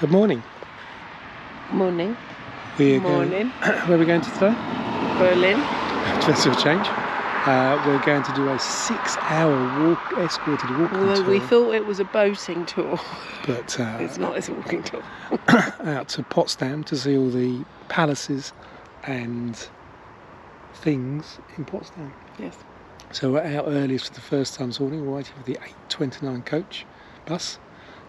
Good morning. Morning. Morning. Where are we going to today? Berlin. Just a change. We're going to do a 6-hour escorted walking Although tour. we thought it was a boating tour, But it's not. It's a walking tour. out to Potsdam to see all the palaces and things in Potsdam. Yes. So we're out early for the first time this morning. We're waiting for the 8:29 coach bus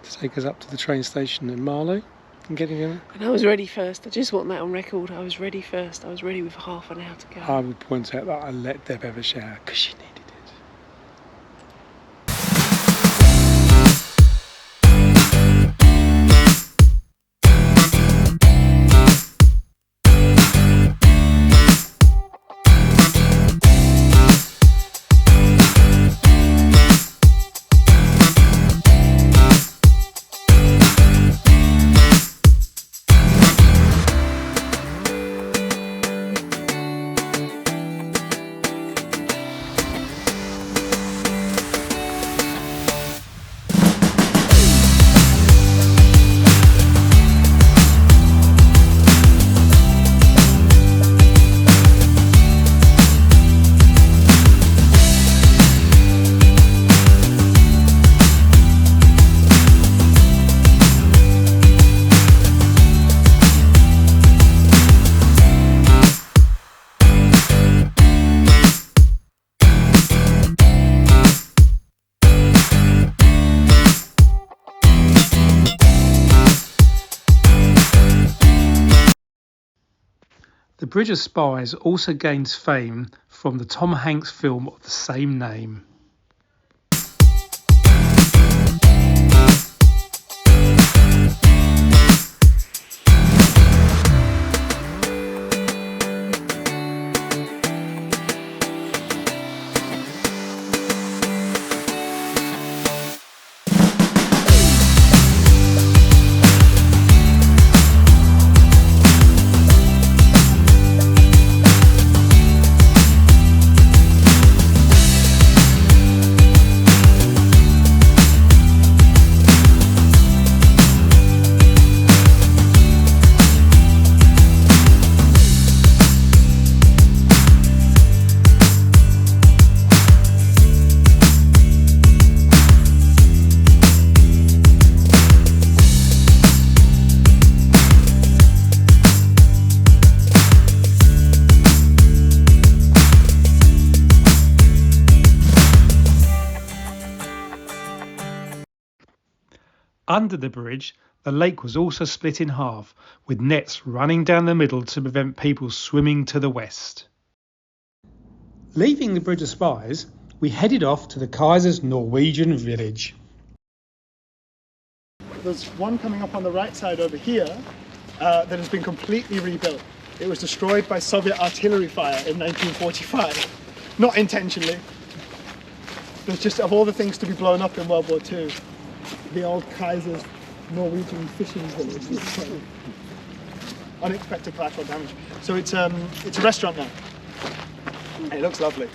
to take us up to the train station in Marlow and getting in. And I was ready first. I just want that on record. I was ready first. I was ready with half an hour to go. I would point out that I let Deb have a shower because she needed it. The Bridge of Spies also gains fame from the Tom Hanks film of the same name. Under the bridge, the lake was also split in half, with nets running down the middle to prevent people swimming to the west. Leaving the Bridge of Spies, we headed off to the Kaiser's Norwegian village. There's one coming up on the right side over here that has been completely rebuilt. It was destroyed by Soviet artillery fire in 1945. Not intentionally. There's just, of all the things to be blown up in World War II, the old Kaiser's Norwegian fishing village was unexpected collateral damage. So it's a restaurant now. It looks lovely.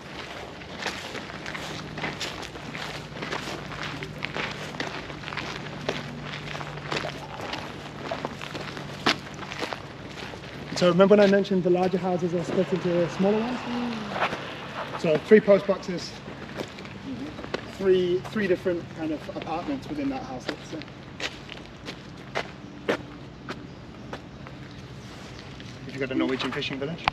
So remember when I mentioned the larger houses are split into smaller ones? So 3 post boxes, three different kind of apartments within that house, let's say. Have you got a Norwegian fishing village?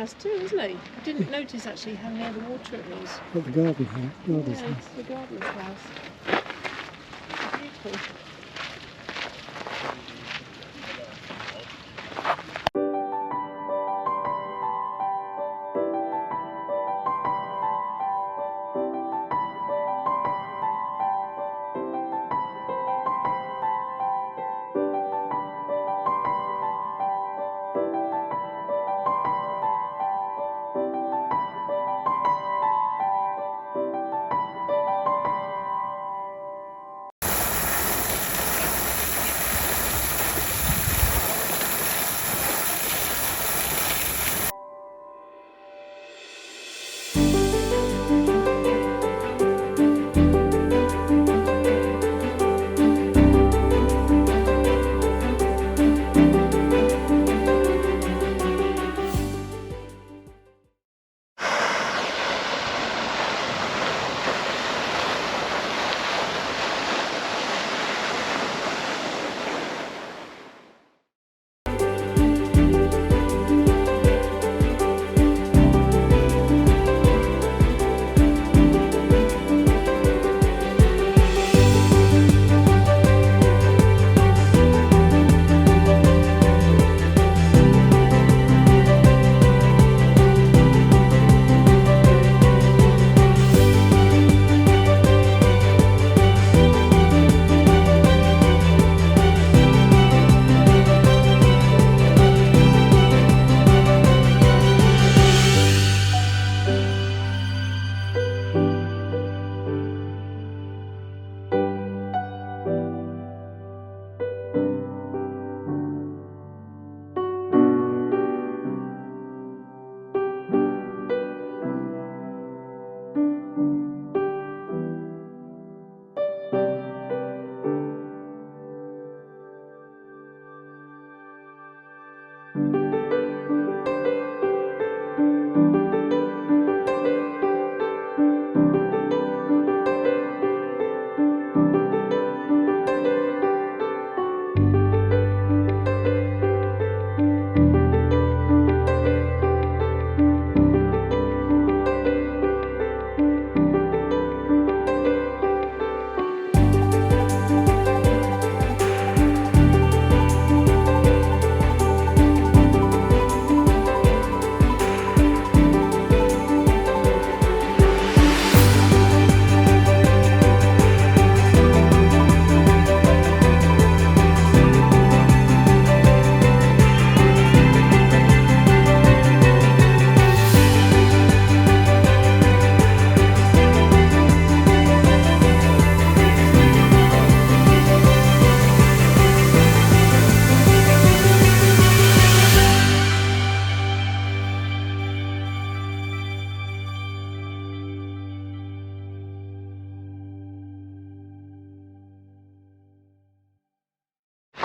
house too, isn't he? I didn't notice actually how near the water it was. Got the garden here. Garden's Yeah, house. it's the gardener's house. Beautiful.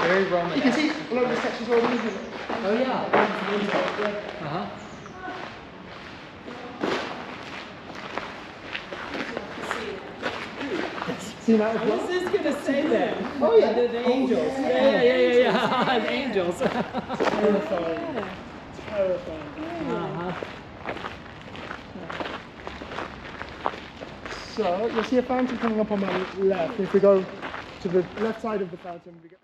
Very Roman. You can see a lot of the sections already moving. Oh yeah. Uh-huh. See that as I well? was just gonna say that. Oh yeah. The angels. Yeah. The angels. Terrifying. Terrifying. Uh-huh. So you'll see a fountain coming up on my left. If we go to the left side of the fountain, we get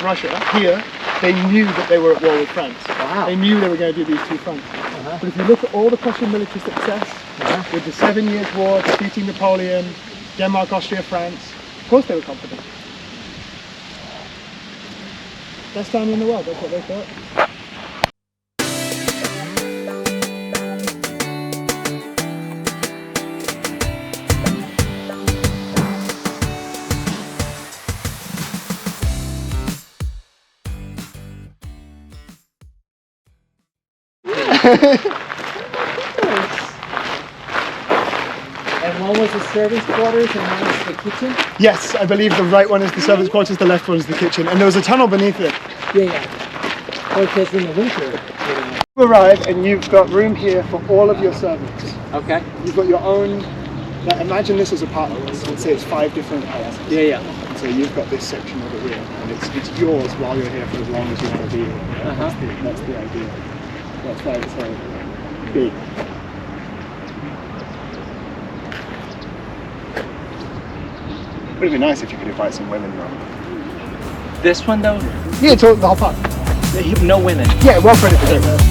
Russia, here, they knew that they were at war with France. Wow. They knew they were going to do these two fronts. But if you look at all the Prussian military success, with the 7 Years' War, defeating Napoleon, Denmark, Austria, France, of course they were confident. Best army in the world, that's what they thought. And one was the servants' quarters and one was the kitchen? Yes, I believe the right one is the servants' quarters, the left one is the kitchen, and there was a tunnel beneath it. Yeah. Because in the winter, You arrive and you've got room here for all of your servants. Okay. You've got your own, like, imagine this as apartments. Let's say it's 5 different houses. Yeah. And so you've got this section over here, and it's yours while you're here for as long as you want to be here. That's the idea. That's why it's so big. It would be nice if you could invite some women around. This one though, Yeah, it's all, the whole park. no women. Yeah, well, for it.